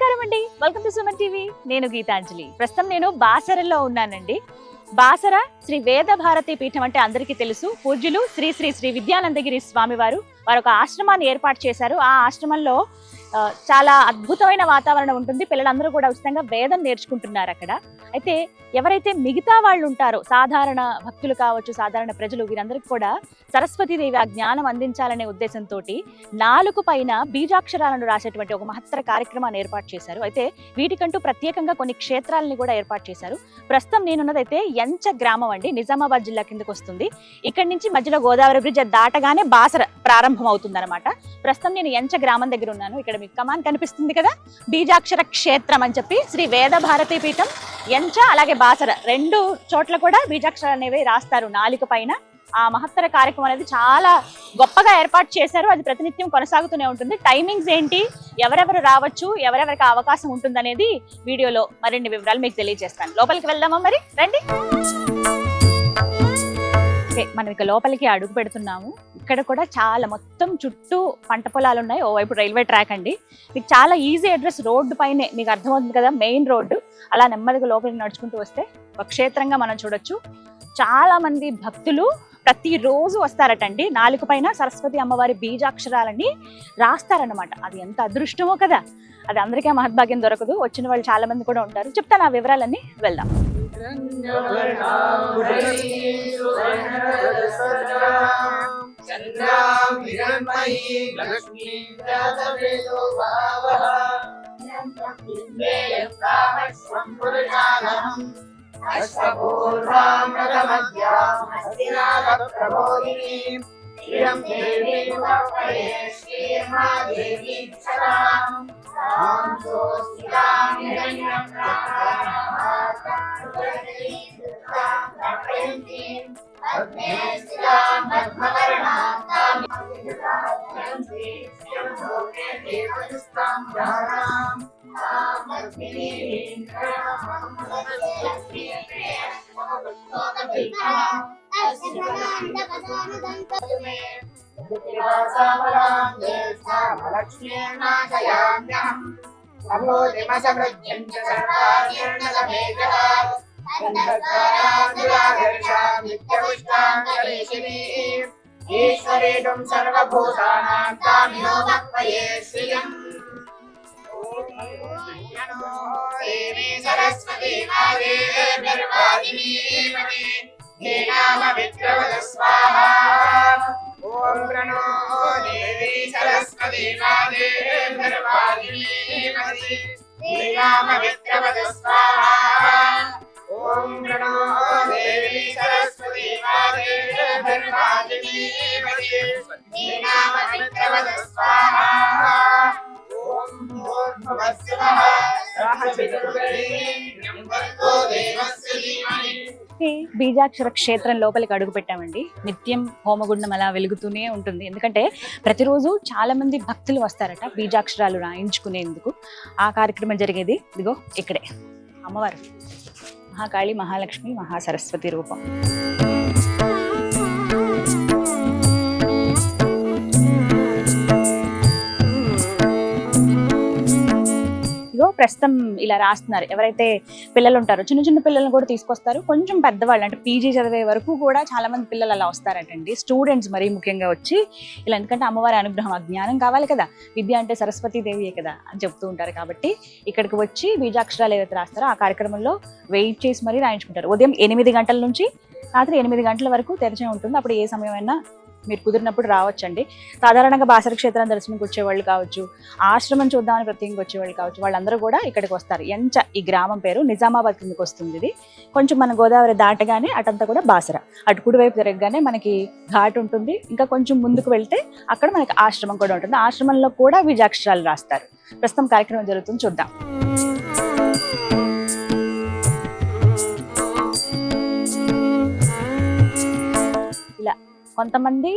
నమస్కారం అండి, welcome to Suman TV. నేను గీతాంజలి. ప్రస్తుతం నేను బాసరలో ఉన్నానండి. బాసర శ్రీ వేద భారతి పీఠం అంటే అందరికీ తెలుసు. పూజ్యులు శ్రీ శ్రీ శ్రీ విద్యానందగిరి స్వామి వారు ఒక ఆశ్రమాన్ని ఏర్పాటు చేశారు. ఆ ఆశ్రమంలో చాలా అద్భుతమైన వాతావరణం ఉంటుంది. పిల్లలందరూ కూడా ఉచితంగా వేదం నేర్చుకుంటున్నారు అక్కడ. అయితే ఎవరైతే మిగతా వాళ్ళు ఉంటారో, సాధారణ భక్తులు కావచ్చు, సాధారణ ప్రజలు, వీరందరికీ కూడా సరస్వతీదేవి ఆ జ్ఞానం అందించాలనే ఉద్దేశంతో 4 పైన బీజాక్షరాలను రాసేటువంటి ఒక మహత్తర కార్యక్రమాన్ని ఏర్పాటు చేశారు. అయితే వీటికంటూ ప్రత్యేకంగా కొన్ని క్షేత్రాలని కూడా ఏర్పాటు చేశారు. ప్రస్తుతం నేనున్నదైతే ఎంచ గ్రామం అండి, నిజామాబాద్ జిల్లా కిందకు వస్తుంది. ఇక్కడి నుంచి మధ్యలో గోదావరి బ్రిడ్జ్ దాటగానే బాసర ప్రారంభం అవుతుంది అనమాట. ప్రస్తుతం నేను ఎంచ గ్రామం దగ్గర ఉన్నాను. ఇక్కడ మీకు కమాన్ కనిపిస్తుంది కదా, బీజాక్షర క్షేత్రం అని చెప్పి శ్రీ వేద భారతి పీఠం ఎంచ అలాగే బాసర 2 చోట్ల కూడా బీజాక్షరాలు అనేవి రాస్తారు 4 పైన. ఆ మహత్తర కార్యక్రమం అనేది చాలా గొప్పగా ఏర్పాటు చేశారు. అది ప్రతినిత్యం కొనసాగుతూనే ఉంటుంది. టైమింగ్స్ ఏంటి, ఎవరెవరు రావచ్చు, ఎవరెవరికి అవకాశం ఉంటుంది అనేది వీడియోలో మరిన్ని వివరాలు మీకు తెలియజేస్తాను. లోపలికి వెళ్దామా మరి, రండి. మనం ఇక లోపలికి అడుగు పెడుతున్నాము. ఇక్కడ కూడా చాలా మొత్తం చుట్టూ పంట పొలాలు ఉన్నాయి. ఓవైపు రైల్వే ట్రాక్ అండి. మీకు చాలా ఈజీ అడ్రస్, రోడ్డు పైనే మీకు అర్థమవుతుంది కదా, మెయిన్ రోడ్డు. అలా నెమ్మదిగా లోపలికి నడుచుకుంటూ వస్తే ఒక క్షేత్రంగా మనం చూడొచ్చు. చాలా మంది భక్తులు ప్రతిరోజు వస్తారటండి. 4 పైన సరస్వతి అమ్మవారి బీజాక్షరాలని రాస్తారనమాట. అది ఎంత అదృష్టమో కదా, అది అందరికీ మహద్భాగ్యం దొరకదు. వచ్చిన వాళ్ళు చాలా మంది కూడా ఉంటారు. చెప్తాను ఆ వివరాలన్నీ, వెళ్దాం. ఈశ్వరేణం సర్వభూతానాం తామినో భక్తయే శ్రియం. దేవి సరస్వతి మాతే నిర్వాదినీమతి ధీనామ విద్రవద స్వాహా. ఓం ప్రణో దేవి సరస్వతి మాతే నిర్వాదినీమతి ధీనామ విద్రవద స్వాహా. ఓం ప్రణో దేవి సరస్వతి మాతే నిర్వాదినీమతి ధీనామ విద్రవద స్వాహా. ఓం భూర్భువస్సువః సహ చతుర్వేదం భర్గో దేవస్య ధీమహి. బీజాక్షర క్షేత్రం లోపలికి అడుగు పెట్టామండి. నిత్యం హోమగుండం అలా వెలుగుతూనే ఉంటుంది. ఎందుకంటే ప్రతిరోజు చాలా మంది భక్తులు వస్తారట బీజాక్షరాలు రాయించుకునేందుకు. ఆ కార్యక్రమం జరిగేది ఇదిగో ఇక్కడే. అమ్మవారు మహాకాళి, మహాలక్ష్మి, మహాసరస్వతి రూపం. ప్రస్తుతం ఇలా రాస్తున్నారు. ఎవరైతే పిల్లలు ఉంటారో, చిన్న చిన్న పిల్లల్ని కూడా తీసుకొస్తారు. కొంచెం పెద్దవాళ్ళు అంటే పీజీ చదివే వరకు కూడా చాలా మంది పిల్లలు అలా వస్తారటండి. స్టూడెంట్స్ మరీ ముఖ్యంగా వచ్చి ఇలా, ఎందుకంటే అమ్మవారి అనుగ్రహం, జ్ఞానం కావాలి కదా, విద్య అంటే సరస్వతీదేవియే కదా అని చెప్తూ ఉంటారు. కాబట్టి ఇక్కడికి వచ్చి బీజాక్షరాలు ఏవైతే రాస్తారో ఆ కార్యక్రమంలో వెయిట్ చేసి మరీ రాయించుకుంటారు. ఉదయం 8 గంటల నుంచి రాత్రి 8 గంటల వరకు తెరిచే ఉంటుంది. అప్పుడు ఏ సమయమైనా మీరు కుదిరినప్పుడు రావచ్చండి. సాధారణంగా బాసర క్షేత్రం దర్శనంకి వచ్చేవాళ్ళు కావచ్చు, ఆశ్రమం చూద్దామని ప్రత్యేకంగా వచ్చేవాళ్ళు కావచ్చు, వాళ్ళందరూ కూడా ఇక్కడికి వస్తారు. ఎంచ ఈ గ్రామం పేరు, నిజామాబాద్ కిందకి వస్తుంది. ఇది కొంచెం మన గోదావరి దాటగానే అటంతా కూడా బాసర. అటు కుడివైపు తిరగగానే మనకి ఘాట్ ఉంటుంది. ఇంకా కొంచెం ముందుకు వెళ్తే అక్కడ మనకి ఆశ్రమం కూడా ఉంటుంది. ఆశ్రమంలో కూడా బీజాక్షరాలు రాస్తారు. ప్రస్తుతం కార్యక్రమం జరుగుతుంది, చూద్దాం. ఇలా కొంతమంది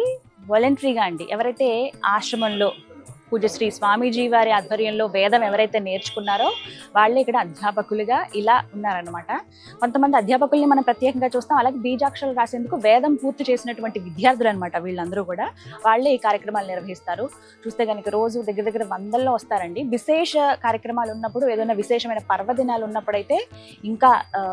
వాలంటరీగా అండి, ఎవరైతే ఆశ్రమంలో పూజ్య శ్రీ స్వామీజీ వారి ఆధ్వర్యంలో వేదం ఎవరైతే నేర్చుకున్నారో వాళ్ళే ఇక్కడ అధ్యాపకులుగా ఇలా ఉన్నారనమాట. కొంతమంది అధ్యాపకుల్ని మనం ప్రత్యేకంగా చూస్తాం, అలాగే బీజాక్షరాలు రాసేందుకు వేదం పూర్తి చేసినటువంటి విద్యార్థులు అనమాట వీళ్ళందరూ కూడా. వాళ్ళే ఈ కార్యక్రమాలు నిర్వహిస్తారు. చూస్తే కనుక రోజు దగ్గర దగ్గర వందల్లో వస్తారండి. విశేష కార్యక్రమాలు ఉన్నప్పుడు, ఏదైనా విశేషమైన పర్వదినాలు ఉన్నప్పుడైతే ఇంకా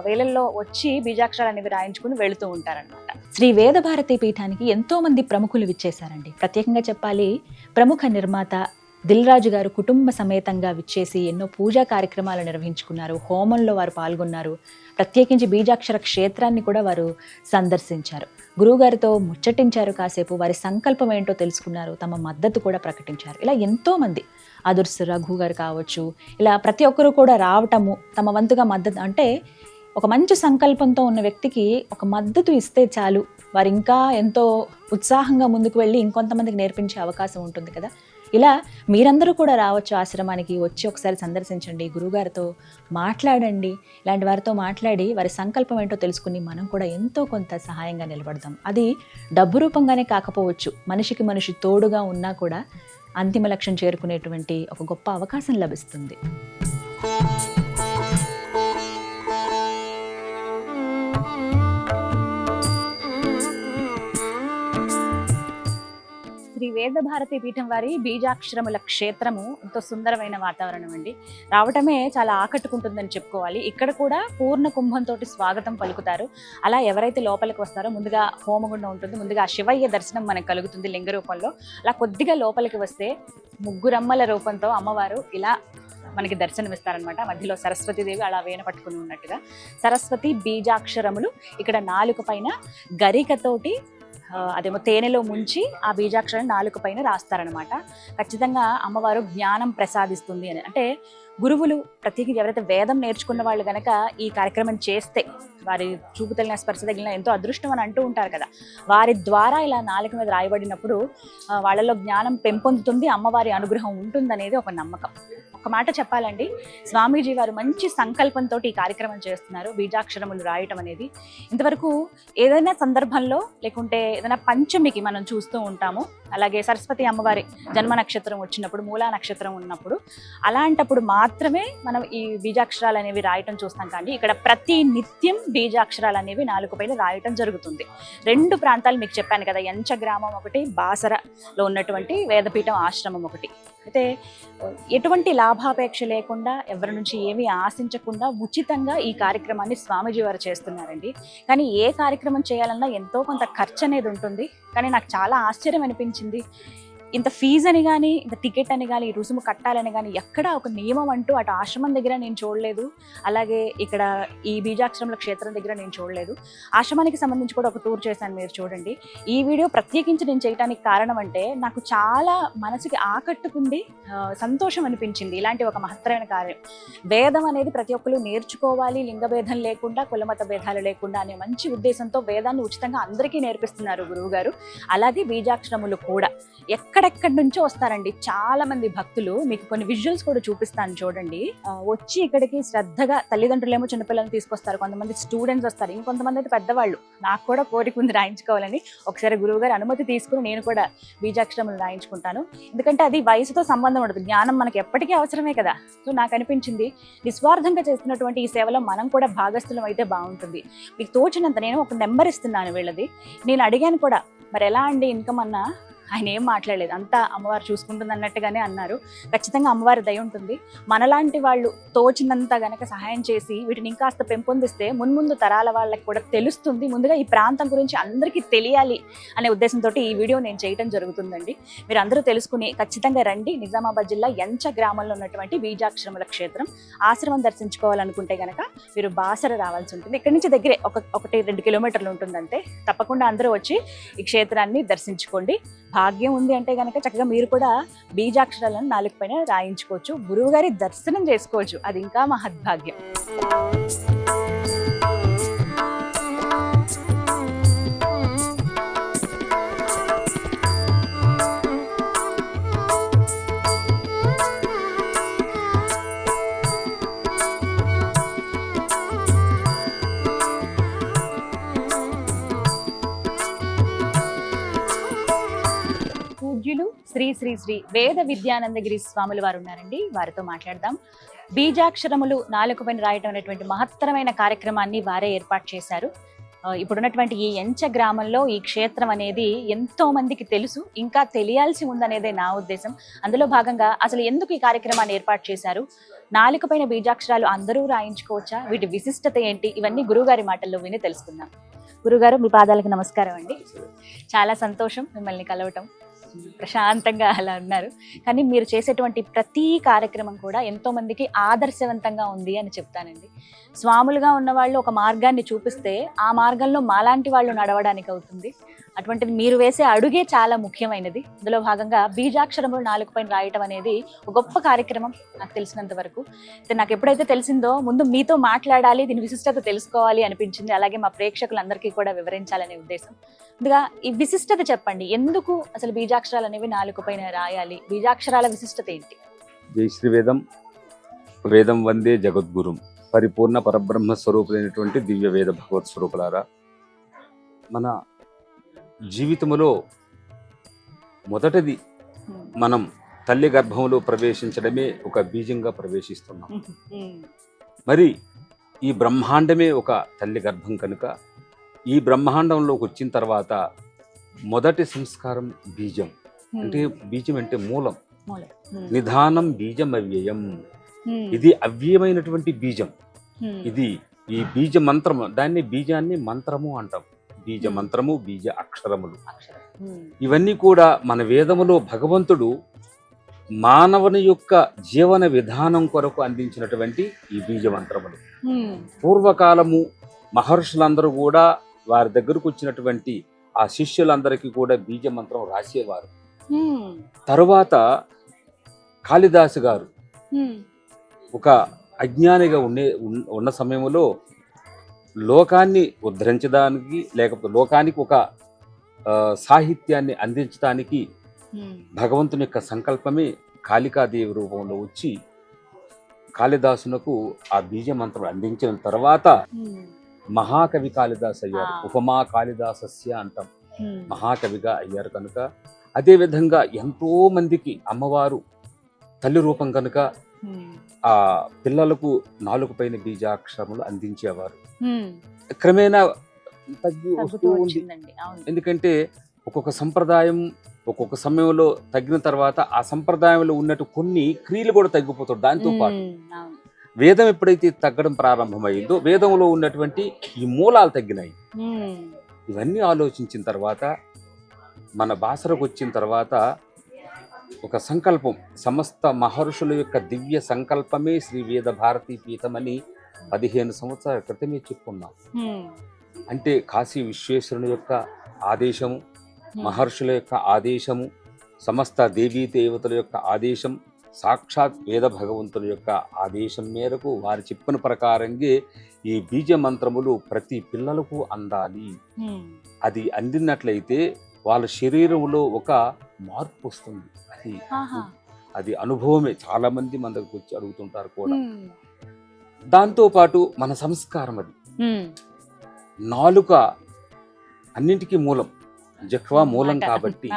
వేలల్లో వచ్చి బీజాక్షరాలు అనేవి రాయించుకుని వెళుతూ ఉంటారనమాట. శ్రీ వేద భారతి పీఠానికి ఎంతో మంది ప్రముఖులు విచ్చేశారండి. ప్రత్యేకంగా చెప్పాలి, ప్రముఖ నిర్మాత దిల్ రాజు గారు కుటుంబ సమేతంగా విచ్చేసి ఎన్నో పూజా కార్యక్రమాలు నిర్వహించుకున్నారు. హోమంలో వారు పాల్గొన్నారు. ప్రత్యేకించి బీజాక్షర క్షేత్రాన్ని కూడా వారు సందర్శించారు. గురువుగారితో ముచ్చటించారు, కాసేపు వారి సంకల్పం ఏంటో తెలుసుకున్నారు, తమ మద్దతు కూడా ప్రకటించారు. ఇలా ఎంతో మంది, అదుర్స్ రఘు గారు కావచ్చు, ఇలా ప్రతి ఒక్కరు కూడా రావటము, తమ వంతుగా మద్దతు, అంటే ఒక మంచి సంకల్పంతో ఉన్న వ్యక్తికి ఒక మద్దతు ఇస్తే చాలు, వారు ఇంకా ఎంతో ఉత్సాహంగా ముందుకు వెళ్ళి ఇంకొంతమందికి నేర్పించే అవకాశం ఉంటుంది కదా. ఇలా మీరందరూ కూడా రావచ్చు ఆశ్రమానికి, వచ్చి ఒకసారి సందర్శించండి, గురువుగారితో మాట్లాడండి. ఇలాంటి వారితో మాట్లాడి వారి సంకల్పం ఏంటో తెలుసుకుని మనం కూడా ఎంతో కొంత సహాయంగా నిలబడదాం. అది డబ్బు రూపంగానే కాకపోవచ్చు, మనిషికి మనిషి తోడుగా ఉన్నా కూడా అంతిమ లక్ష్యం చేరుకునేటువంటి ఒక గొప్ప అవకాశం లభిస్తుంది. శ్రీ వేద భారతి పీఠం వారి బీజాక్షరముల క్షేత్రము ఎంతో సుందరమైన వాతావరణం అండి. రావటమే చాలా ఆకట్టుకుంటుందని చెప్పుకోవాలి. ఇక్కడ కూడా పూర్ణ కుంభంతో స్వాగతం పలుకుతారు. అలా ఎవరైతే లోపలికి వస్తారో ముందుగా హోమగుండం ఉంటుంది, ముందుగా శివయ్య దర్శనం మనకు కలుగుతుంది లింగ రూపంలో. అలా కొద్దిగా లోపలికి వస్తే ముగ్గురమ్మల రూపంతో అమ్మవారు ఇలా మనకి దర్శనం ఇస్తారనమాట. మధ్యలో సరస్వతీదేవి అలా వేణ పట్టుకుని ఉన్నట్టుగా. సరస్వతి బీజాక్షరములు ఇక్కడ నాలుక పైన గరికతోటి అదేమో తేనెలో ముంచి ఆ బీజాక్షరం నాలుక పైన రాస్తారనమాట. ఖచ్చితంగా అమ్మవారు జ్ఞానం ప్రసాదిస్తుంది అని. అంటే గురువులు ప్రత్యేకించి ఎవరైతే వేదం నేర్చుకున్న వాళ్ళు గనక ఈ కార్యక్రమం చేస్తే, వారి చూపు తగిలిన స్పర్శ తగిలిన ఎంతో అదృష్టం అని అంటూ ఉంటారు కదా, వారి ద్వారా ఇలా నాలుక మీద రాయబడినప్పుడు వాళ్ళలో జ్ఞానం పెంపొందుతుంది, అమ్మవారి అనుగ్రహం ఉంటుందనేది ఒక నమ్మకం. ఒక మాట చెప్పాలండి, స్వామీజీ వారు మంచి సంకల్పంతో ఈ కార్యక్రమం చేస్తున్నారు, బీజాక్షరములు రాయటం అనేది. ఇంతవరకు ఏదైనా సందర్భంలో లేకుంటే ఏదైనా పంచమికి మనం చూస్తూ ఉంటాము, అలాగే సరస్వతి అమ్మవారి జన్మ నక్షత్రం వచ్చినప్పుడు, మూలా నక్షత్రం ఉన్నప్పుడు, అలాంటప్పుడు మాత్రమే మనం ఈ బీజాక్షరాలు అనేవి రాయటం చూస్తాం. కానీ ఇక్కడ ప్రతి నిత్యం బీజాక్షరాలు అనేవి నాలుగు పైన రాయటం జరుగుతుంది. 2 ప్రాంతాలు మీకు చెప్పాను కదా, యంచ గ్రామం ఒకటి, బాసరలో ఉన్నటువంటి వేదపీఠం ఆశ్రమం ఒకటి. అయితే ఎటువంటి లాభాపేక్ష లేకుండా, ఎవరి నుంచి ఏమీ ఆశించకుండా ఉచితంగా ఈ కార్యక్రమాన్ని స్వామీజీ వారు చేస్తున్నారండి. కానీ ఏ కార్యక్రమం చేయాలన్నా ఎంతో కొంత ఖర్చు అనేది ఉంటుంది. కానీ నాకు చాలా ఆశ్చర్యం అనిపించింది, ఇంత ఫీజు అని కానీ, ఇంత టికెట్ అని కానీ, రుసుము కట్టాలని కానీ ఎక్కడా ఒక నియమం అంటూ అటు ఆశ్రమం దగ్గర నేను చూడలేదు, అలాగే ఇక్కడ ఈ బీజాక్షరముల క్షేత్రం దగ్గర నేను చూడలేదు. ఆశ్రమానికి సంబంధించి కూడా ఒక టూర్ చేశాను, మీరు చూడండి. ఈ వీడియో ప్రత్యేకించి నేను చేయడానికి కారణం అంటే, నాకు చాలా మనసుకి ఆకట్టుకుంది, సంతోషం అనిపించింది. ఇలాంటి ఒక మహత్తరమైన కార్యం, వేదం అనేది ప్రతి ఒక్కరు నేర్చుకోవాలి, లింగభేదం లేకుండా, కులమత భేదాలు లేకుండా అనే మంచి ఉద్దేశంతో వేదాన్ని ఉచితంగా అందరికీ నేర్పిస్తున్నారు గురువు గారు. అలాగే బీజాక్షరములు కూడా ఎక్కడెక్కడి నుంచో వస్తారండి చాలా మంది భక్తులు. మీకు కొన్ని విజువల్స్ కూడా చూపిస్తాను చూడండి. వచ్చి ఇక్కడికి శ్రద్ధగా, తల్లిదండ్రులేమో చిన్నపిల్లల్ని తీసుకొస్తారు, కొంతమంది స్టూడెంట్స్ వస్తారు, ఇంకొంతమంది అయితే పెద్దవాళ్ళు. నాకు కూడా కోరిక ఉంది రాయించుకోవాలని. ఒకసారి గురువు గారు అనుమతి తీసుకుని నేను కూడా బీజాక్షరములు రాయించుకుంటాను. ఎందుకంటే అది వయసుతో సంబంధం ఉండదు, జ్ఞానం మనకి ఎప్పటికీ అవసరమే కదా. సో నాకు అనిపించింది, నిస్వార్థంగా చేస్తున్నటువంటి ఈ సేవలో మనం కూడా భాగస్థులం అయితే బాగుంటుంది. మీకు తోచినంత నేను ఒక నెంబర్ ఇస్తున్నాను వీళ్ళది. నేను అడిగాను కూడా, మరి ఎలా అండి ఇన్కమ్ అన్నా, ఆయన ఏం మాట్లాడలేదు, అంతా అమ్మవారు చూసుకుంటుంది అన్నట్టుగానే అన్నారు. ఖచ్చితంగా అమ్మవారి దయ ఉంటుంది. మనలాంటి వాళ్ళు తోచినంత గనక సహాయం చేసి వీటిని ఇంకాస్త పెంపొందిస్తే మున్ముందు తరాల వాళ్ళకి కూడా తెలుస్తుంది. ముందుగా ఈ ప్రాంతం గురించి అందరికీ తెలియాలి అనే ఉద్దేశంతో ఈ వీడియో నేను చేయడం జరుగుతుందండి. మీరు అందరూ తెలుసుకుని ఖచ్చితంగా రండి. నిజామాబాద్ జిల్లా యంచ గ్రామంలో ఉన్నటువంటి బీజాక్షరముల క్షేత్రం. ఆశ్రమం దర్శించుకోవాలనుకుంటే గనక మీరు బాసర రావాల్సి ఉంటుంది. ఇక్కడి నుంచి దగ్గరే 1-2 కిలోమీటర్లు ఉంటుందంటే. తప్పకుండా అందరూ వచ్చి ఈ క్షేత్రాన్ని దర్శించుకోండి. భాగ్యం ఉంది అంటే కనుక చక్కగా మీరు కూడా బీజాక్షరాలను నాలుగు పైన రాయించుకోవచ్చు, గురువు గారి దర్శనం చేసుకోవచ్చు. అది ఇంకా మహద్భాగ్యం. పూజ్యులు శ్రీ శ్రీ శ్రీ వేద విద్యానందగిరి స్వాములు వారు ఉన్నారండి. వారితో మాట్లాడదాం. బీజాక్షరములు నాలుకపైన రాయటం అనేటువంటి మహత్తరమైన కార్యక్రమాన్ని వారే ఏర్పాటు చేశారు. ఇప్పుడున్నటువంటి ఈ ఎంచ గ్రామంలో ఈ క్షేత్రం అనేది ఎంతో మందికి తెలుసు, ఇంకా తెలియాల్సి ఉందనేదే నా ఉద్దేశం. అందులో భాగంగా అసలు ఎందుకు ఈ కార్యక్రమాన్ని ఏర్పాటు చేశారు, నాలుకపైన బీజాక్షరాలు అందరూ రాయించుకోవచ్చా, వీటి విశిష్టత ఏంటి, ఇవన్నీ గురువుగారి మాటల్లో విని తెలుసుకుందాం. గురుగారు, మీ పాదాలకు నమస్కారం అండి. చాలా సంతోషం మిమ్మల్ని కలవటం. ప్రశాంతంగా అలా ఉన్నారు. కానీ మీరు చేసేటువంటి ప్రతి కార్యక్రమం కూడా ఎంతో మందికి ఆదర్శవంతంగా ఉంది అని చెప్తానండి. స్వాములుగా ఉన్న వాళ్ళు ఒక మార్గాన్ని చూపిస్తే ఆ మార్గంలో మాలాంటి వాళ్ళు నడవడానికి అవుతుంది. అటువంటిది మీరు వేసే అడుగే చాలా ముఖ్యమైనది. అందులో భాగంగా బీజాక్షరములు నాలుకపైన రాయటం అనేది ఒక గొప్ప కార్యక్రమం నాకు తెలిసినంత వరకు. నాకు ఎప్పుడైతే తెలిసిందో ముందు మీతో మాట్లాడాలి, దీని విశిష్టత తెలుసుకోవాలి అనిపించింది. అలాగే మా ప్రేక్షకులందరికీ కూడా వివరించాలనే ఉద్దేశం. ముందుగా ఈ విశిష్టత చెప్పండి, ఎందుకు అసలు బీజాక్షరాలు అనేవి నాలుకపైన రాయాలి, బీజాక్షరాల విశిష్టత ఏంటి? జై శ్రీ వేదం. వేదం వందే జగద్గురుం. పరిపూర్ణ పరబ్రహ్మ స్వరూపులైనటువంటి దివ్య వేద భగవత్ స్వరూపులారా, మన జీవితంలో మొదటిది మనం తల్లి గర్భంలో ప్రవేశించడమే ఒక బీజంగా ప్రవేశిస్తున్నాం. మరి ఈ బ్రహ్మాండమే ఒక తల్లి గర్భం కనుక ఈ బ్రహ్మాండంలోకి వచ్చిన తర్వాత మొదటి సంస్కారం బీజం. అంటే బీజం అంటే మూలం. నిధానం బీజం అవ్యయం. ఇది అవ్యయమైనటువంటి బీజం. ఇది ఈ బీజ మంత్రము, దాన్ని బీజాన్ని మంత్రము అంటాం. బీజ మంత్రము, బీజ అక్షరములు, ఇవన్నీ కూడా మన వేదములో భగవంతుడు మానవుని యొక్క జీవన విధానం కొరకు అందించినటువంటి ఈ బీజ మంత్రములు. పూర్వకాలము మహర్షులందరూ కూడా వారి దగ్గరకు వచ్చినటువంటి ఆ శిష్యులందరికీ కూడా బీజ మంత్రం రాసేవారు. తరువాత కాళిదాసు గారు ఒక అజ్ఞానిగా ఉన్న సమయంలో లోకాన్ని ఉద్ధరించడానికి, లేకపోతే లోకానికి ఒక సాహిత్యాన్ని అందించడానికి భగవంతుని యొక్క సంకల్పమే కాళికాదేవి రూపంలో వచ్చి కాళిదాసునకు ఆ బీజ మంత్రం అందించిన తర్వాత మహాకవి కాళిదాసు అయ్యారు. ఉపమా కాళిదాసస్య అంటాం, మహాకవిగా అయ్యారు. కనుక అదే విధంగా ఎంతో మందికి అమ్మవారు తల్లి రూపం కనుక ఆ పిల్లలకు నాలుగు పైన బీజాక్షరములు అందించేవారు. క్రమేణా తగ్గి వస్తూ ఉంది. ఎందుకంటే ఒక్కొక్క సంప్రదాయం ఒక్కొక్క సమయంలో తగ్గిన తర్వాత ఆ సంప్రదాయంలో ఉన్నట్టు కొన్ని క్రియలు కూడా తగ్గిపోతాడు. దాంతో పాటు వేదం ఎప్పుడైతే తగ్గడం ప్రారంభమైందో వేదంలో ఉన్నటువంటి ఈ మూలాలు తగ్గినాయి. ఇవన్నీ ఆలోచించిన తర్వాత మన భాషలకు వచ్చిన తర్వాత ఒక సంకల్పం, సమస్త మహర్షుల యొక్క దివ్య సంకల్పమే శ్రీ వేద భారతీ పీఠం అని 15 సంవత్సరాల క్రితమే చెప్పుకున్నాం. అంటే కాశీ విశ్వేశ్వరుని యొక్క ఆదేశము, మహర్షుల యొక్క ఆదేశము, సమస్త దేవీ దేవతల యొక్క ఆదేశం, సాక్షాత్ వేద భగవంతుల యొక్క ఆదేశం మేరకు వారు చెప్పిన ప్రకారంగా ఈ బీజ మంత్రములు ప్రతి పిల్లలకు అందాలి. అది అందినట్లయితే వాళ్ళ శరీరంలో ఒక మార్పు వస్తుంది. అది అనుభవమే. చాలా మంది మన దగ్గరకు వచ్చి అడుగుతుంటారు కూడా. దాంతో పాటు మన సంస్కారం, అది నాలుక అన్నింటికీ మూలం, జిహ్వ మూలం కాబట్టి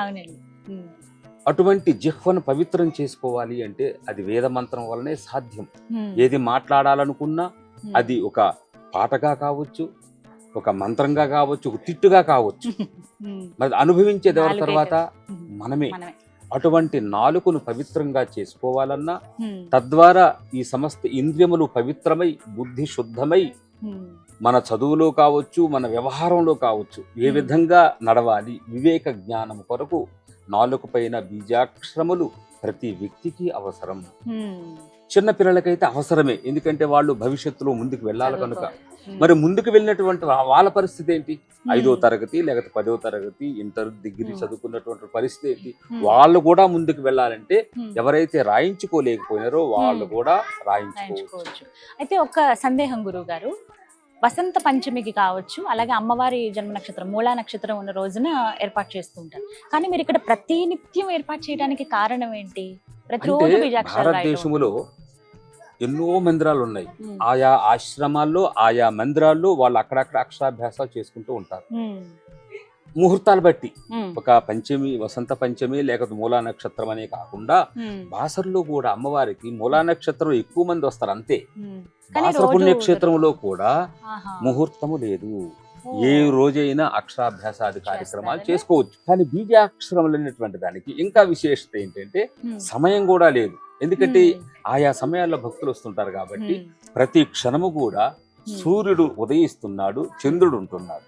అటువంటి జిహ్వను పవిత్రం చేసుకోవాలి అంటే అది వేద మంత్రం వల్లనే సాధ్యం. ఏది మాట్లాడాలనుకున్నా అది ఒక పాటగా కావచ్చు, ఒక మంత్రంగా కావచ్చు, ఒక తిట్టుగా కావచ్చు. మరి అనుభవించేది ఎవరి తర్వాత మనమే. అటువంటి నాలుకను పవిత్రంగా చేసుకోవాలన్నా తద్వారా ఈ సమస్త ఇంద్రియములు పవిత్రమై బుద్ధి శుద్ధమై మన చదువులో కావచ్చు, మన వ్యవహారంలో కావచ్చు, ఏ విధంగా నడవాలి, వివేక జ్ఞానం కొరకు నాలుక పైన బీజాక్షరములు ప్రతి వ్యక్తికి అవసరం. చిన్న పిల్లలకైతే అవసరమే, ఎందుకంటే వాళ్ళు భవిష్యత్తులో ముందుకు వెళ్ళాలి కనుక. మరి ముందుకు వెళ్ళినటువంటి వాళ్ళ పరిస్థితి ఏంటి? 5వ తరగతి లేకపోతే 10వ తరగతి, ఇంటర్, డిగ్రీ చదువుకున్నటువంటి పరిస్థితి ఏంటి? వాళ్ళు కూడా ముందుకు వెళ్ళాలంటే ఎవరైతే రాయించుకోలేకపోయినారో వాళ్ళు కూడా రాయించుకోవచ్చు. అయితే ఒక సందేహం గురువు గారు, వసంత పంచమికి కావచ్చు, అలాగే అమ్మవారి జన్మ నక్షత్రం మూలా నక్షత్రం ఉన్న రోజున ఏర్పాటు చేస్తూ ఉంటారు. కానీ మీరు ఇక్కడ ప్రతి నిత్యం ఏర్పాటు చేయడానికి కారణం ఏంటి? ప్రతిరోజు భారతదేశంలో ఎన్నో మందిరాలు ఉన్నాయి. ఆయా ఆశ్రమాల్లో, ఆయా మందిరాల్లో వాళ్ళు అక్కడక్కడ అక్షరాభ్యాసాలు చేసుకుంటూ ఉంటారు. ముహూర్తాలు బట్టి ఉమ్, ఒక పంచమి, వసంత పంచమి లేకపోతే మూలా నక్షత్రం అనే కాకుండా ఉమ్, బాసరలో కూడా అమ్మవారికి మూలా నక్షత్రం ఎక్కువ మంది వస్తారు అంతే. ఉమ్. కానీ బాసర రోజు పుణ్యక్షేత్రంలో కూడా ఆహా. ముహూర్తము లేదు. ఓ. ఏ రోజైనా అక్షరాభ్యాసాది కార్యక్రమాలు చేస్తారనే? చేసుకోవచ్చు. కానీ బీజాక్షరం అనేటువంటి దానికి ఇంకా విశేషత ఏంటంటే ఉమ్, సమయం కూడా లేదు. ఎందుకంటే ఉమ్, ఆయా సమయాల్లో భక్తులు వస్తుంటారు కాబట్టి ఉమ్, ప్రతి క్షణము కూడా ఉమ్. సూర్యుడు ఉదయిస్తున్నాడు, చంద్రుడు ఉంటున్నాడు.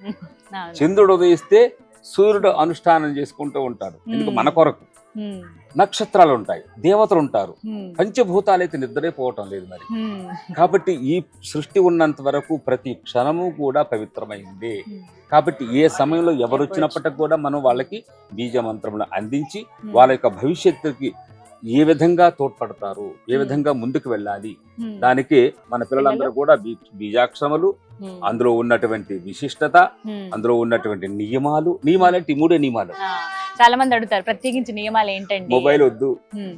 అవును. చంద్రుడు ఉదయిస్తే సూర్యుడు అనుష్ఠానం చేసుకుంటూ ఉంటాడు. ఎందుకు మన కొరకు. ఉమ్, నక్షత్రాలు ఉంటాయి, దేవతలు ఉంటారు, ఉమ్, పంచభూతాలు అయితే నిద్రే పోవటం లేదు మరి. ఉమ్, కాబట్టి ఈ సృష్టి ఉన్నంత వరకు ప్రతి క్షణము కూడా పవిత్రమైంది. ఉమ్, కాబట్టి ఏ సమయంలో ఎవరు వచ్చినప్పటికి కూడా మనం వాళ్ళకి బీజ మంత్రములు అందించి ఉమ్, వాళ్ళ యొక్క భవిష్యత్తుకి ఏ విధంగా తోడ్పడతారు, ఏ విధంగా ముందుకు వెళ్ళాలి, ఉమ్, దానికి మన పిల్లలందరూ కూడా బీజాక్షరములు, ఉమ్, అందులో ఉన్నటువంటి విశిష్టత, ఉమ్. అందులో ఉన్నటువంటి నియమాలంటే ఈ 3 నియమాలు. ఆ, చాలా మంది అడుగుతారు ప్రత్యేకించి నియమాలు ఏంటండి? మొబైల్ వద్దు, ఉమ్,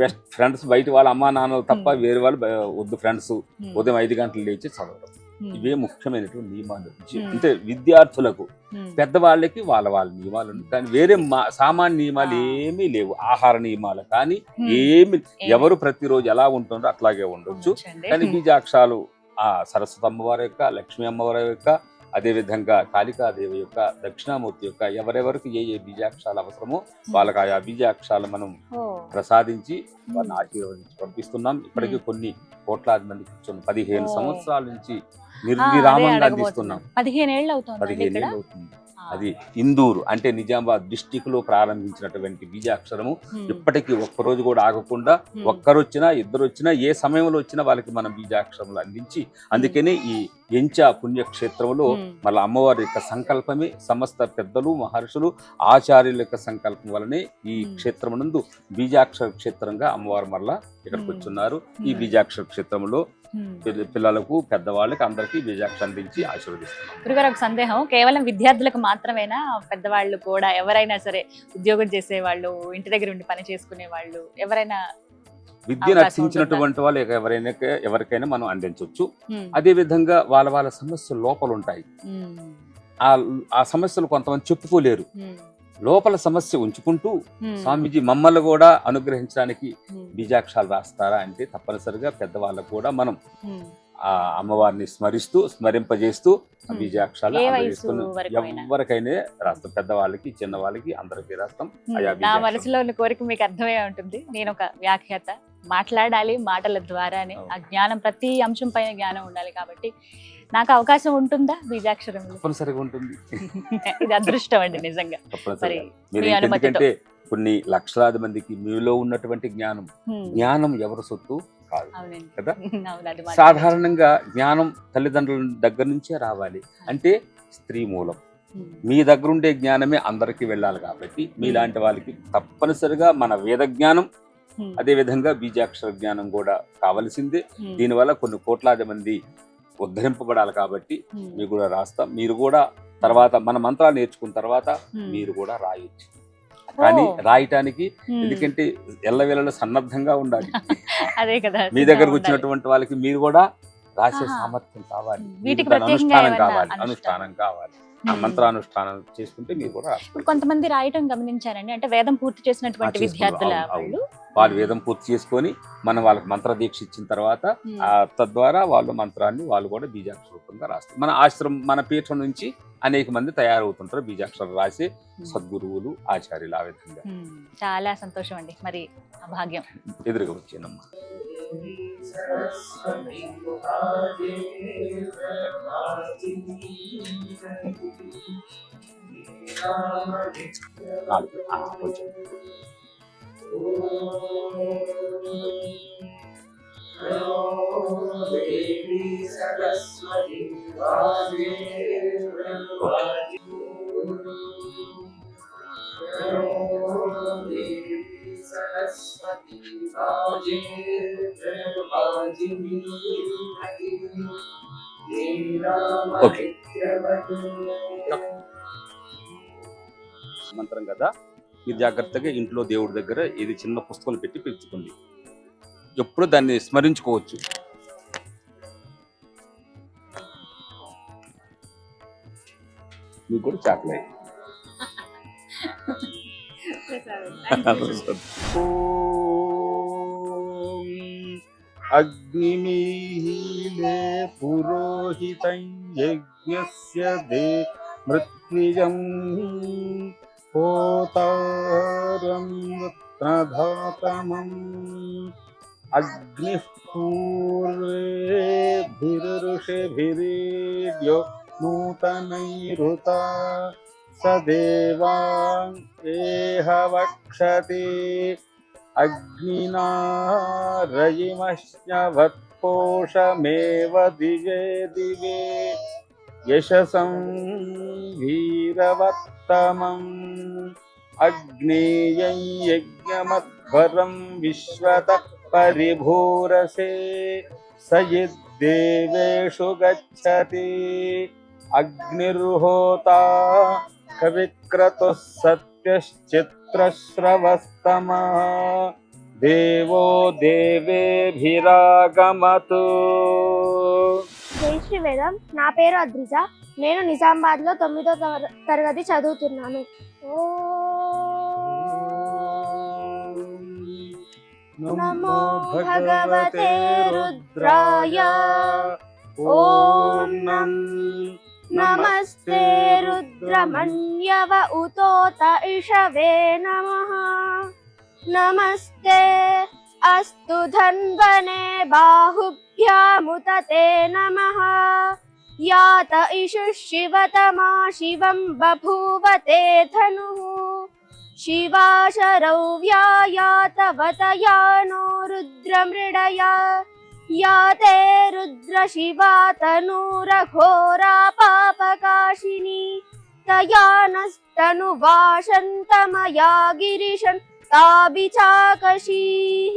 బెస్ట్ ఫ్రెండ్స్ బయట వాళ్ళ అమ్మా నాన్నలు తప్ప ఉమ్. వేరే వాళ్ళు వద్దు ఫ్రెండ్స్. ఉమ్, ఉదయం 5 గంటలు లేచి చదవడం, ఉమ్, ఇవే ముఖ్యమైనటువంటి నియమాలు. ఉమ్. అంటే విద్యార్థులకు, ఉమ్, పెద్దవాళ్ళకి వాళ్ళ నియమాలు ఉన్నాయి. కానీ వేరే సామాన్య నియమాలు ఆ. ఏమీ లేవు. ఆహార నియమాలు కానీ ఉమ్. ఏమి, ఏమి? ఎవరు ప్రతిరోజు ఎలా ఉంటుందో అట్లాగే ఉండొచ్చు. ఉంచండి. కానీ బీజాక్షరాలు ఆ సరస్వతి అమ్మవారి యొక్క, లక్ష్మీ అమ్మవారి యొక్క, అదే విధంగా కాళికాదేవి యొక్క, దక్షిణామూర్తి యొక్క ఎవరెవరికి ఏ బీజాక్షరాలు అవసరమో వాళ్ళకి ఆయా బీజాక్షరాలు మనం ఓ, ప్రసాదించి ఉమ్, వారిని ఆశీర్వదించి పంపిస్తున్నాం. ఇప్పటికీ కొన్ని కోట్లాది మందికి ఇస్తున్నాం. 15 ఓ. సంవత్సరాల నుంచి ఆ, అదే నిర్విరామంగా అడగబోతున్నాను. అందిస్తున్నాం. 15 ఏళ్ళు అవుతుంది 15 ఇక్కడ. ఏళ్ళు అవుతుంది. ఆ, అది ఇందూరు అంటే నిజామాబాద్ డిస్టిక్ లో ప్రారంభించినటువంటి బీజాక్షరము ఉమ్, ఇప్పటికీ ఒక్కరోజు కూడా ఆగకుండా, ఉమ్, ఒక్కరొచ్చినా ఇద్దరు వచ్చినా ఏ సమయంలో వచ్చినా వాళ్ళకి మనం బీజాక్షరములు అందించి, అందుకనే ఈ ఎంచా పుణ్యక్షేత్రంలో ఉమ్, మళ్ళీ అమ్మవారి యొక్క సంకల్పమే, సమస్త పెద్దలు మహర్షులు ఆచార్యుల యొక్క సంకల్పం వలనే ఈ ఉమ్. క్షేత్రమునందు బీజాక్షర క్షేత్రంగా అమ్మవారు మళ్ళా ఇక్కడికి వచ్చున్నారు. ఈ ఉమ్. బీజాక్షర క్షేత్రంలో ఉమ్. పిల్లలకు, పెద్దవాళ్ళకి అందరికీ బీజాక్షరం అందించి ఆశీర్వదిస్తున్నాం. గురుగారు ఒక సందేహం, కేవలం విద్యార్థులకు మాత్రమేనా, పెద్దవాళ్ళు కూడా ఎవరైనా సరే, ఉద్యోగం చేసేవాళ్ళు, ఇంటి దగ్గర ఉండి పని చేసుకునే వాళ్ళు ఎవరైనా? విద్యను అవకాశం అర్థించినటువంటి వాళ్ళు ఎవరికైనా మనం అందించవచ్చు. ఉమ్, అదే విధంగా వాళ్ళ సమస్యలు లోపల ఉంటాయి. ఉమ్, ఆ సమస్యలు కొంతమంది చెప్పుకోలేరు. ఉమ్, లోపల సమస్య ఉంచుకుంటూ ఉమ్, స్వామీజీ మమ్మల్ని కూడా అనుగ్రహించడానికి ఉమ్, బీజాక్షరాలు రాస్తారా అంటే తప్పనిసరిగా పెద్దవాళ్ళకు కూడా మనం ఉమ్. ఆ అమ్మవారిని స్మరింపజేస్తూ ఆ ఉమ్. బీజాక్షరాలు ఏ వయసు అందజేసుకుని వరకైనా? ఎవరికైనా రాస్తాం. పెద్దవాళ్ళకి, చిన్నవాళ్ళకి అందరికీ రాస్తాం. ఉమ్, ఆయా నా బీజాక్షరాలు. మనసులో ఉన్న కోరిక మీకు అర్థమై ఉంటుంది. నేను ఒక వ్యాఖ్యాత, మాట్లాడాలి, మాటల ద్వారానే ఆ జ్ఞానం, ప్రతి అంశం పైన జ్ఞానం ఉండాలి. కాబట్టి నాకు అవకాశం ఉంటుందా బీజాక్షరంలో? తప్పనిసరిగా ఉంటుంది. ఇది అదృష్టం అండి నిజంగా. మరి తప్పనిసరిగా. మీరు మీ అనుమతితో. ఎందుకంటే కొన్ని లక్షలాది మందికి మీలో ఉన్నటువంటి జ్ఞానం, ఉమ్, జ్ఞానం ఎవరి సొత్తు కాదు అవునండి. కదా. అవును, అది మాత్రం సాధారణంగా జ్ఞానం తల్లిదండ్రుల దగ్గర నుంచే రావాలి. అంటే స్త్రీ మూలం. ఉమ్, మీ దగ్గర ఉండే జ్ఞానమే అందరికీ వెళ్ళాలి. కాబట్టి మీలాంటి వాళ్ళకి తప్పనిసరిగా మన వేద జ్ఞానం, ఉమ్, అదే విధంగా బీజాక్షర జ్ఞానం కూడా కావలసిందే. ఉమ్, దీనివల్ల కొన్ని కోట్లాది మంది ఉద్ధరింపబడాలి. కాబట్టి ఉమ్, మీకు కూడా రాస్తాం. మీరు కూడా తర్వాత మన మంత్రాలు నేర్చుకున్న తర్వాత ఉమ్, మీరు కూడా రాయొచ్చు. కానీ ఓ. రాయటానికి ఉమ్. ఎందుకంటే ఎల్లవేళలో సన్నద్ధంగా ఉండాలి. అదే కదా, మీ సిద్ధంగా దగ్గరకు ఉండాలి. వచ్చినటువంటి వాళ్ళకి మీరు కూడా రాసే ఆహా. సామర్థ్యం కావాలి. వీటికి మీకు దాని ప్రత్యేకంగా అనుష్ఠానం ఏమన్నా కావాలి. అనుష్ఠానం? అనుష్ఠానం కావాలి. ఆ ఉమ్. మంత్రానుష్ఠానం చేసుకుంటే మీరు కూడా ఇప్పుడు రాస్తారు. కొంతమంది రాయటం గమనించారండి, అంటే వేదం పూర్తి చేసినటువంటి చేసుకున్నారు. విద్యార్థుల అవును, వాళ్ళు. వాళ్ళు వేదం పూర్తి చేసుకొని మనం వాళ్ళకి మంత్ర దీక్ష ఇచ్చిన తర్వాత ఉమ్, తద్వారా వాళ్ళు మంత్రాన్ని వాళ్ళు కూడా బీజాక్షర రూపంగా రాస్తారు. మన ఆశ్రమం, మన పీఠం నుంచి అనేక మంది తయారవుతుంటారు బీజాక్షరం రాసే సద్గురువులు, ఆచార్యులు. ఆ విధంగా ఉమ్, చాలా సంతోషం అండి. మరి ఆ భాగ్యం ఎదురుగా వచ్చేనమ్మా. కొంచెం ఓకే. మంత్రం కదా, మీరు జాగ్రత్తగా ఇంట్లో దేవుడి దగ్గర ఇది చిన్న పుస్తకం పెట్టి పెంచుకోండి. ఎప్పుడు దాన్ని స్మరించుకోవచ్చు. మీకు కూడా చాక్లెట్ ఓం అగ్నిమీలే పురోహితం యజ్ఞస్య దే మృత్యుజం హోతారం రత్నధాతమం అగ్నిః పూర్వేభిరుషిభిరీడ్యో నూతనైరుతా సదేవాన్ ఏహ వక్షతి అగ్నినా రయిమశ్నవత్పోషమేవ దివే దివే యశసం వీరవత్తమం అగ్నేయం యజ్ఞమధ్వరం విశ్వత పరిభూరసే సయిద్దేవేషు గచ్చతి అగ్నిర్హోతా కవిక్రతుః సత్యశ్చిత్రశ్రవస్తమః దేవో దేవేభిరాగమతు. జై శ్రీ వేదం. నా పేరు అద్రిజ. నేను నిజామాబాద్లో 9వ తరగతి చదువుతున్నాను. నమో భగవతే రుద్రాయ. ఓం నమస్తే రుద్రమన్యవ ఉతోత ఇషవే నమః. నమస్తే అస్తు ధన్వనే బాహుభ్యాముతతే నమః. యాత ఇషు శివతమా శివం బభూవతే ధనుః. శివాశరౌ వ్యాయాతవతయానో రుద్రమృడయా. యాతే రుద్ర శివా తనూరఘోరా పాపకాశిని. తయానస్తను వాసంతమయా గిరిశం తాభిచాకశీః.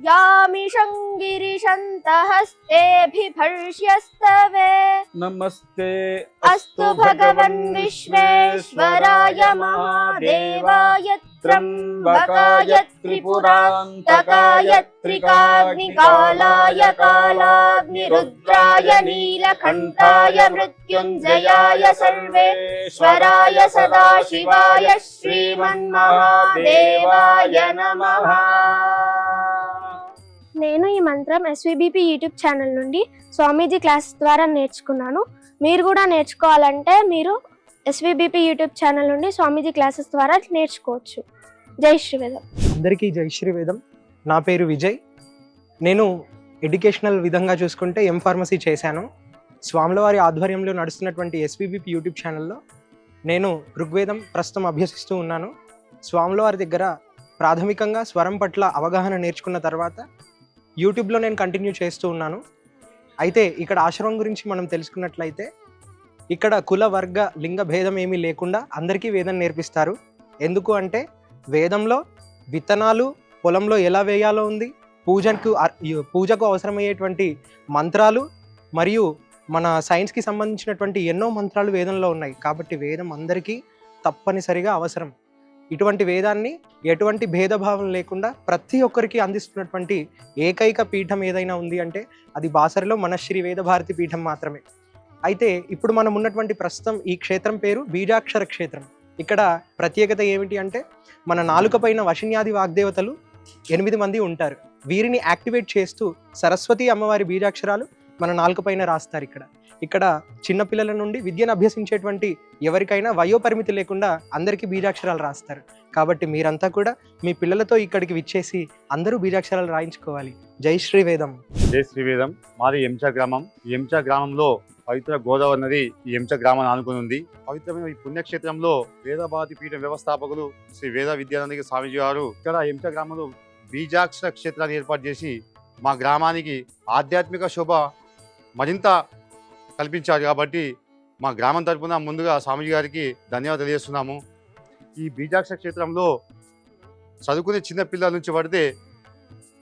యామిషం గిరిశంతహస్తేభిభర్ష్యస్తవే. నమస్తే అస్తు భగవన్ విశ్వేశ్వరాయ మహాదేవాయ త్ర్యంబకాయ త్రిపురాంతకాయ త్రికాగ్నికాలాయ కాలాగ్నిరుద్రాయ నీలకంఠాయ మృత్యుంజయాయ సర్వేశ్వరాయ సదాశివాయ శ్రీమన్మహాదేవాయ నమః. నేను ఈ మంత్రం ఎస్విబిపి యూట్యూబ్ ఛానల్ నుండి స్వామీజీ క్లాస్ ద్వారా నేర్చుకున్నాను. మీరు కూడా నేర్చుకోవాలంటే మీరు ఎస్విబిపి యూట్యూబ్ ఛానల్ నుండి స్వామీజీ క్లాసెస్ ద్వారా నేర్చుకోవచ్చు. జై శ్రీవేదం. అందరికీ జై శ్రీవేదం. నా పేరు విజయ్. నేను ఎడ్యుకేషనల్ విధంగా చూసుకుంటే ఫార్మసీ చేశాను. స్వాముల వారి ఆధ్వర్యంలో నడుస్తున్నటువంటి ఎస్విబిపి యూట్యూబ్ ఛానల్లో నేను ఋగ్వేదం ప్రస్తుతం అభ్యసిస్తూ ఉన్నాను. స్వాముల వారి దగ్గర ప్రాథమికంగా స్వరం పట్ల అవగాహన నేర్చుకున్న తర్వాత యూట్యూబ్లో నేను కంటిన్యూ చేస్తూ ఉన్నాను. అయితే ఇక్కడ ఆశ్రమం గురించి మనం తెలుసుకున్నట్లయితే ఇక్కడ కుల వర్గ లింగ భేదం ఏమీ లేకుండా అందరికీ వేదం నేర్పిస్తారు. ఎందుకు అంటే వేదంలో విత్తనాలు పొలంలో ఎలా వేయాలో ఉంది, పూజకు అవసరమయ్యేటువంటి మంత్రాలు మరియు మన సైన్స్కి సంబంధించినటువంటి ఎన్నో మంత్రాలు వేదంలో ఉన్నాయి. కాబట్టి వేదం అందరికీ తప్పనిసరిగా అవసరం. ఇటువంటి వేదాన్ని ఎటువంటి భేదభావం లేకుండా ప్రతి ఒక్కరికి అందిస్తున్నటువంటి ఏకైక పీఠం ఏదైనా ఉంది అంటే అది బాసరలో మన శ్రీ వేదభారతి పీఠం మాత్రమే. అయితే ఇప్పుడు మనం ఉన్నటువంటి ప్రస్తుతం ఈ క్షేత్రం పేరు బీజాక్షర క్షేత్రం. ఇక్కడ ప్రత్యేకత ఏమిటి అంటే మన నాలుక పైన వశిన్యాది వాగ్దేవతలు 8 మంది ఉంటారు. వీరిని యాక్టివేట్ చేస్తూ సరస్వతి అమ్మవారి బీజాక్షరాలు మన నాలుక పైన రాస్తారు. ఇక్కడ చిన్నపిల్లల నుండి విద్యను అభ్యసించేటువంటి ఎవరికైనా వయోపరిమితి లేకుండా అందరికీ బీజాక్షరాలు రాస్తారు. కాబట్టి మీరంతా కూడా మీ పిల్లలతో ఇక్కడికి విచ్చేసి అందరూ బీజాక్షరాలు రాయించుకోవాలి. జై శ్రీవేదం. జై శ్రీవేదం. మాది ఎంచా గ్రామం. ఈ ఎంచా గ్రామంలో పవిత్ర గోదావరి నది ఈ ఎంచ గ్రామాన్ని ఆనుకుని ఉంది. పవిత్రమైన ఈ పుణ్యక్షేత్రంలో వేదభారతి పీఠ వ్యవస్థాపకులు శ్రీ వేద విద్యానంద స్వామిజీ గారు ఇక్కడ ఎంచ గ్రామంలో బీజాక్షర క్షేత్రాన్ని ఏర్పాటు చేసి మా గ్రామానికి ఆధ్యాత్మిక శోభ మరింత కల్పించారు. కాబట్టి మా గ్రామం తరపున ముందుగా స్వామిజీ గారికి ధన్యవాదాలు తెలియజేస్తున్నాము. ఈ బీజాక్షర క్షేత్రంలో చదువుకునే చిన్న పిల్లల నుంచి పడితే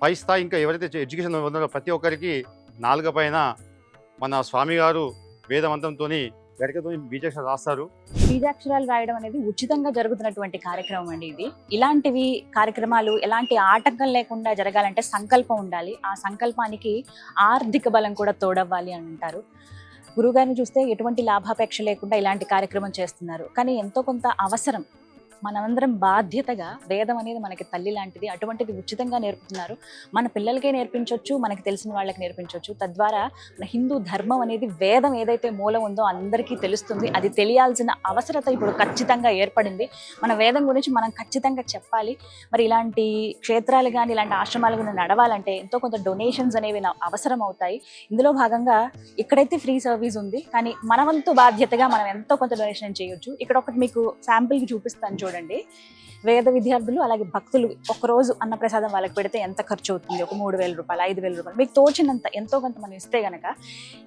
పై స్థాయి ఇంకా ఎవరైతే ఎడ్యుకేషన్ ఉన్నారో ప్రతి ఒక్కరికి నాలుక పైన మన స్వామి గారు వేదమంత్రంతో గరికతో బీజాక్షరాలు రాస్తారు. బీజాక్షరాలు రాయడం అనేది ఉచితంగా జరుగుతున్నటువంటి కార్యక్రమం అండి ఇది. ఇలాంటివి కార్యక్రమాలు ఎలాంటి ఆటంకం లేకుండా జరగాలంటే సంకల్పం ఉండాలి. ఆ సంకల్పానికి ఆర్థిక బలం కూడా తోడవ్వాలి అని అంటారు. గురువుగారిని చూస్తే ఎటువంటి లాభాపేక్ష లేకుండా ఇలాంటి కార్యక్రమం చేస్తున్నారు. కానీ ఎంతో కొంత అవసరం మనందరం బాధ్యతగా వేదం అనేది మనకి తల్లి లాంటిది, అటువంటిది ఉచితంగా నేర్పుతున్నారు. మన పిల్లలకే నేర్పించవచ్చు, మనకి తెలిసిన వాళ్ళకి నేర్పించవచ్చు. తద్వారా మన హిందూ ధర్మం అనేది వేదం ఏదైతే మూలం ఉందో అందరికీ తెలుస్తుంది. అది తెలియాల్సిన అవసరత ఇప్పుడు ఖచ్చితంగా ఏర్పడింది. మన వేదం గురించి మనం ఖచ్చితంగా చెప్పాలి. మరి ఇలాంటి క్షేత్రాలు కానీ ఇలాంటి ఆశ్రమాలు కానీ నడవాలంటే ఎంతో కొంత డొనేషన్స్ అనేవి అవసరం అవుతాయి. ఇందులో భాగంగా ఇక్కడైతే ఫ్రీ సర్వీస్ ఉంది, కానీ మన వంతు బాధ్యతగా మనం ఎంతో కొంత డొనేషన్ చేయొచ్చు. ఇక్కడ ఒకటి మీకు శాంపిల్కి చూపిస్తాను చూడండి. వేద విద్యార్థులు అలాగే భక్తులు ఒక్కరోజు అన్నప్రసాదం వాళ్ళకి పెడితే ఎంత ఖర్చు అవుతుంది? ఒక 3,000 రూపాయలు, 5,000 రూపాయలు, మీకు తోచినంత ఎంతో కొంత మనం ఇస్తే గనక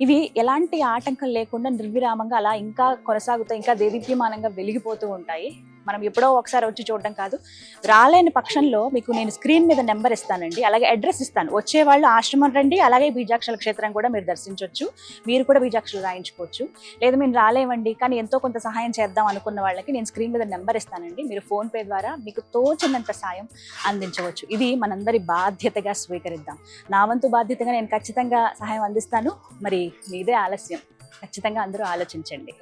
ఇవి ఎలాంటి ఆటంకం లేకుండా నిర్విరామంగా అలా ఇంకా కొనసాగుతూ ఇంకా దేదీప్యమానంగా వెలిగిపోతూ ఉంటాయి. మనం ఎప్పుడో ఒకసారి వచ్చి చూడడం కాదు. రాలేని పక్షంలో మీకు నేను స్క్రీన్ మీద నెంబర్ ఇస్తానండి, అలాగే అడ్రస్ ఇస్తాను. వచ్చేవాళ్ళు ఆశ్రమం రండి, అలాగే బీజాక్షల క్షేత్రం కూడా మీరు దర్శించవచ్చు. మీరు కూడా బీజాక్షలు రాయించుకోవచ్చు. లేదా మేము రాలేమండి కానీ ఎంతో కొంత సహాయం చేద్దాం అనుకున్న వాళ్ళకి నేను స్క్రీన్ మీద నెంబర్ ఇస్తానండి. మీరు ఫోన్పే ద్వారా మీకు తోచినంత సాయం అందించవచ్చు. ఇది మనందరి బాధ్యతగా స్వీకరిద్దాం. నా వంతు బాధ్యతగా నేను ఖచ్చితంగా సహాయం అందిస్తాను. మరి మీదే ఆలస్యం, ఖచ్చితంగా అందరూ ఆలోచించండి.